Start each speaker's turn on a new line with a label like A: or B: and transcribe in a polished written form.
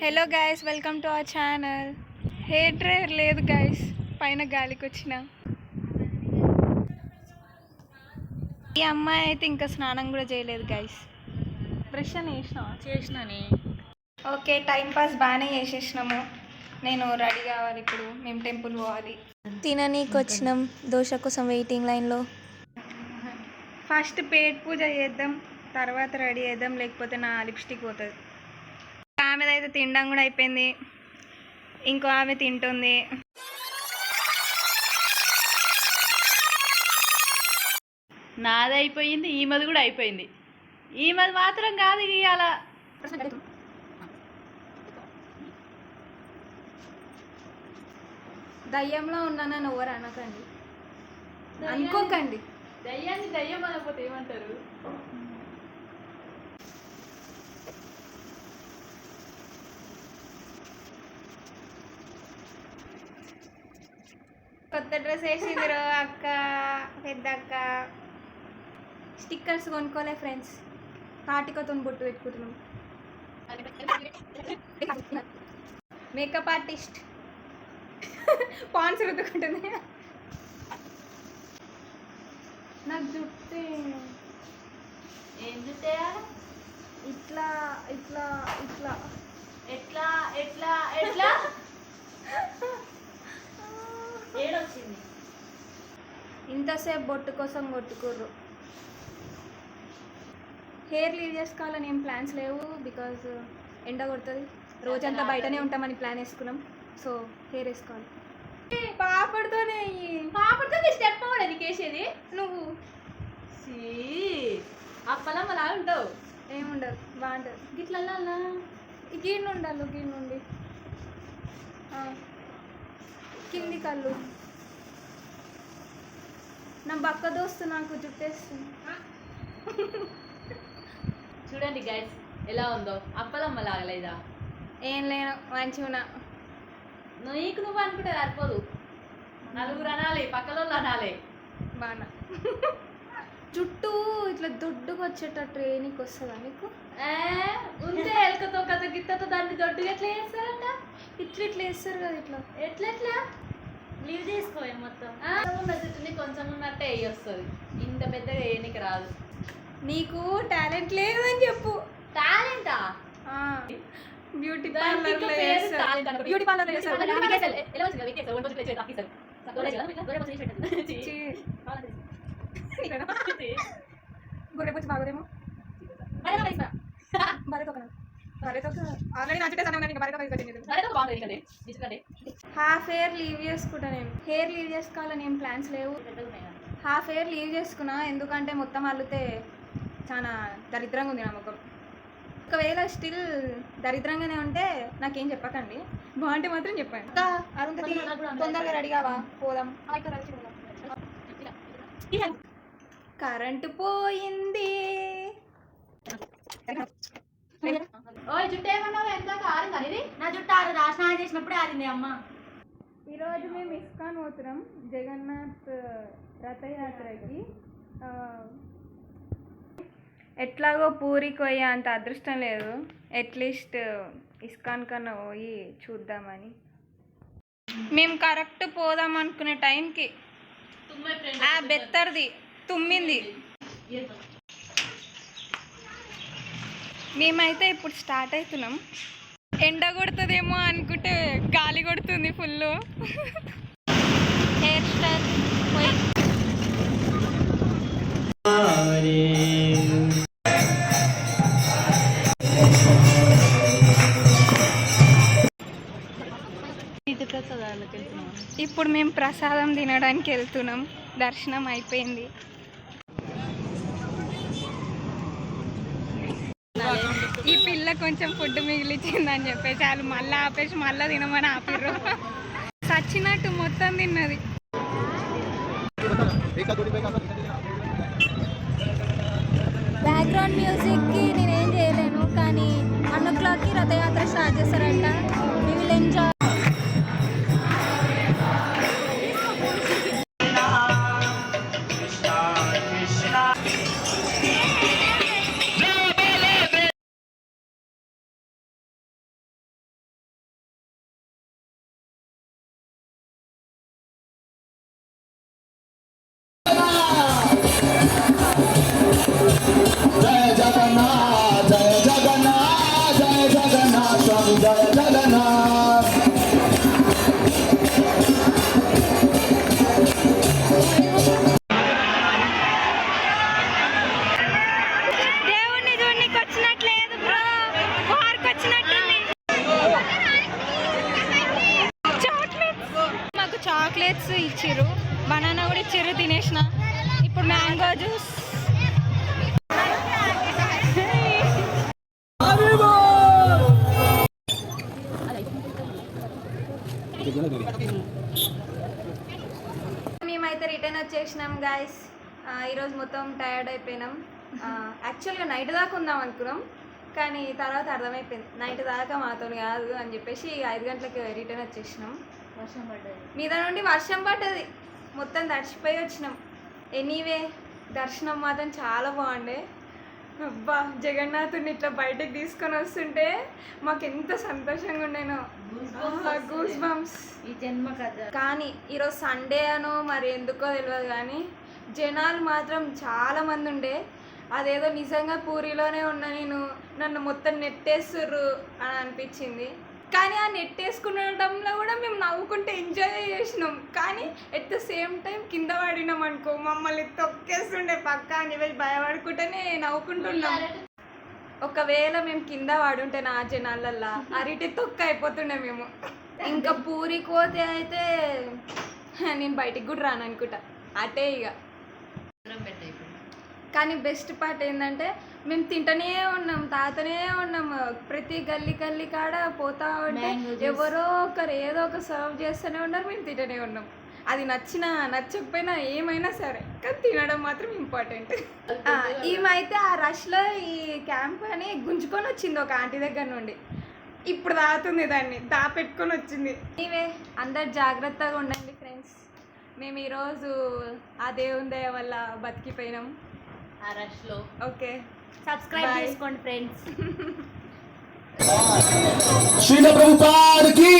A: Hello guys, welcome to our channel. Hair dryer లేదు guys, పైన గాలికి వచ్చిన. ఈ అమ్మాయి అయితే ఇంకా స్నానం కూడా చేయలేదు గైస్. బ్రష్ అని
B: చేసినానే.
A: ఓకే, టైం పాస్ బాగానే చేసేసినాము. నేను రెడీ కావాలి, ఇప్పుడు మేము టెంపుల్ పోవాలి. తిననీకి వచ్చినాం, దోశ కోసం వెయిటింగ్ లైన్లో. ఫస్ట్ పేట్ పూజ చేద్దాం, తర్వాత రెడీ చేద్దాం, లేకపోతే నా లిప్స్టిక్ పోతుంది. ఆమెది అయితే తినడం కూడా అయిపోయింది, ఇంకో ఆమె తింటుంది.
B: నాది అయిపోయింది, ఈమెది కూడా అయిపోయింది. ఈమెది మాత్రం కాదు ఇవాళ.
A: దయ్యంలో ఉన్నానని ఎవరు అనకండి, అనుకోకండి.
B: దయ్యాన్ని దయ్యం అనకపోతే ఏమంటారు?
A: కొత్త డ్రెస్ వేసిందిరో అక్క, పెద్ద అక్క. స్టిక్కర్స్ కొనుక్కోలే ఫ్రెండ్స్, కాటికతో బొట్టు పెట్టుకుంటున్నాం. Makeup artist pans రుద్దుకుంటుంది. నాకు జుట్టు
B: ఏం చూసేయాలి?
A: ఇట్లా ఇట్లా ఇట్లా
B: ఎట్లా ఎట్లా ఎట్లా ఏడొచ్చింది.
A: ఇంతసేపు బొట్టు కోసం కొట్టుకుర్రు. హెయిర్ లీవ్ చేసుకోవాలని ఏం ప్లాన్స్ లేవు, బికాజ్ ఎండ కొడుతుంది. రోజంతా బయటనే ఉంటామని ప్లాన్ వేసుకున్నాం, సో హెయిర్ వేసుకోవాలి. పాపడితోనే
B: పాపడితో స్టెప్ కూడా నీకేసేది
A: నువ్వు
B: అప్పలమ్మ లాగా ఉంటావు.
A: ఏముండదు, బాగుంటుంది.
B: గిట్లా
A: గీడు ఉండాలి, గీడు నుండి కింది కళ్ళు. నా బక్క దోస్తు నాకు జుట్టేస్తుంది.
B: చూడండి గైస్ ఎలా ఉందో, అప్పలమ్మ లాగలేదా?
A: ఏం లేను, మంచిగా
B: నీకు నువ్వు అనుకుంటే సరిపోదు, నలుగురు అనాలి, పక్కలో అనాలి.
A: బాగా జుట్టు ఇట్లా దొడ్డుగా వచ్చేటట్టు నీకు వస్తుందా? నీకు
B: ఉంటే ఎలకతో కథ గిత్తతో దాన్ని దొడ్డుగా ఎట్లా చేస్తారంట?
A: ఇట్లా ఇట్లా వేస్తారు కదా, ఇట్లా
B: ఎట్లా లీవ్ చేసుకోవాలి మొత్తం. ఉన్న జుట్టుని కొంచెం ఉన్నట్టే వేయి వస్తుంది, ఇంత పెద్దగా వేయనికి రాదు.
A: నీకు టాలెంట్ లేదు అని చెప్పు.
B: టాలెంటా?
A: Beauty parlour beauty parlour గొర్రెపచ్చి బాగోదేమో. Half hair leave చేసుకుంటా నేను. హెయిర్ లీవ్ చేసుకోవాలని ఏం ప్లాన్స్ లేవు. హాఫ్ హెయిర్ లీవ్ చేసుకున్నా, ఎందుకంటే మొత్తం అల్లితే చాలా దరిద్రంగా ఉంది నా ముఖం. ఒకవేళ స్టిల్ దరిద్రంగానే ఉంటే నాకేం చెప్పకండి, బాగుంటే మాత్రం చెప్పండి. అరుంధతి తొందరగా రెడీ కావా, పోదాం. కరెంటు పోయింది.
B: ఓయ్ జుట్టు ఏమన్నావు? ఎంత ఆరింది అనేది? నా జుట్టు ఆరు రాష్ట్రం చేసినప్పుడే ఆరింది అమ్మ.
A: ఈరోజు మేము ఇస్కాన్ పోతున్నాం, జగన్నాథ్ రథయాత్రకి. ఎట్లాగో పూరికి పోయే అంత అదృష్టం లేదు, అట్లీస్ట్ ఇస్కాన్ కన్నా పోయి చూద్దామని. మేము కరెక్ట్ పోదాం అనుకునే టైంకి ఆ బెత్తర్ది తుమ్మింది. మేమైతే ఇప్పుడు స్టార్ట్ అవుతున్నాం. ఎండ కొడుతుందేమో అనుకుంటే గాలి కొడుతుంది ఫుల్. హెయిర్ స్టైల్ పోయి ఇప్పుడు మేము ప్రసాదం తినడానికి వెళ్తున్నాం. దర్శనం అయిపోయింది. ఈ పిల్ల కొంచెం ఫుడ్ మిగిలిచ్చిందని చెప్పేసి వాళ్ళు మళ్ళీ ఆపేసి మళ్ళీ తినమని ఆపిర్రు. సచ్చినట్టు మొత్తం తిన్నది. బ్యాక్గ్రౌండ్ మ్యూజిక్కి నేనేం చేయలేను, కానీ 1 o'clockకి రథయాత్ర స్టార్ట్ చేస్తారంట. We will enjoy. చాక్లెట్స్ ఇచ్చిర్రు, బనానా కూడా ఇచ్చిర్రు, తినేసిన. ఇప్పుడు మ్యాంగో జ్యూస్. మేమైతే రిటర్న్ వచ్చేసినాం గాయస్. ఈరోజు మొత్తం టైర్డ్ అయిపోయినాం. యాక్చువల్గా నైట్ దాకా ఉందాం అనుకున్నాం, కానీ తర్వాత అర్థమైపోయింది నైట్ దాకా మాతో కాదు అని చెప్పేసి 5 గంటలకు రిటర్న్ వచ్చేసినాం.
B: వర్షం పడ్డది,
A: మీద నుండి వర్షం పడ్డది, మొత్తం తడిచిపోయి వచ్చినాం. ఎనీవే దర్శనం మాత్రం చాలా బాగుండే. అబ్బా, జగన్నాథుని ఇట్లా బయటకు తీసుకొని వస్తుంటే మాకు ఎంత సంతోషంగా ఉండేనో, గూస్ బంప్స్.
B: ఈ జన్మ కథ.
A: కానీ ఈరోజు సండే అనో మరి ఎందుకో తెలియదు, కానీ జనాలు మాత్రం చాలా మంది ఉండే. అదేదో నిజంగా పూరిలోనే ఉన్నా నేను, నన్ను మొత్తం నెట్టేస్తుర్రు అని అనిపించింది. కానీ ఆ నెట్టేసుకునడంలో కూడా మేము నవ్వుకుంటే ఎంజాయ్ చేసినాం. కానీ ఎట్ ద సేమ్ టైం కింద పడినాం అనుకో, మమ్మల్ని తొక్కేస్తుండే పక్క అని వెళ్ళి భయపడుకుంటేనే నవ్వుకుంటున్నాం. ఒకవేళ మేము కింద పడుంటే నా జనాలల్లా అరిటి తొక్క అయిపోతుండే మేము. ఇంకా పూరికి పోతే అయితే నేను బయటికి కూడా రాను అనుకుంటా, అటే ఇక. కానీ బెస్ట్ పార్ట్ ఏంటంటే మేము తింటనే ఉన్నాం, తాతనే ఉన్నాం. ప్రతి గల్లీ గల్లీ కాడ పోతా ఉంటే ఎవరో ఒకరు ఏదో ఒక సర్వ్ చేస్తూనే ఉన్నారు, మేము తింటనే ఉన్నాం. అది నచ్చినా నచ్చకపోయినా ఏమైనా సరే, కానీ తినడం మాత్రం ఇంపార్టెంట్. ఈమైతే ఆ రష్లో ఈ క్యాంప్ అని గుంజుకొని వచ్చింది ఒక ఆంటీ దగ్గర నుండి. ఇప్పుడు తాగుతుంది, దాన్ని దాపెట్టుకొని వచ్చింది. ఇవే అందరు జాగ్రత్తగా ఉండండి ఫ్రెండ్స్. మేము ఈరోజు ఆ దేవుని దయ వల్ల బతికిపోయినాం
B: ఆ రష్లో.
A: ఓకే,
B: సబ్స్క్రైబ్ చేసుకోండి ఫ్రెండ్స్.
C: శ్రీల ప్రభుపాద్ కీ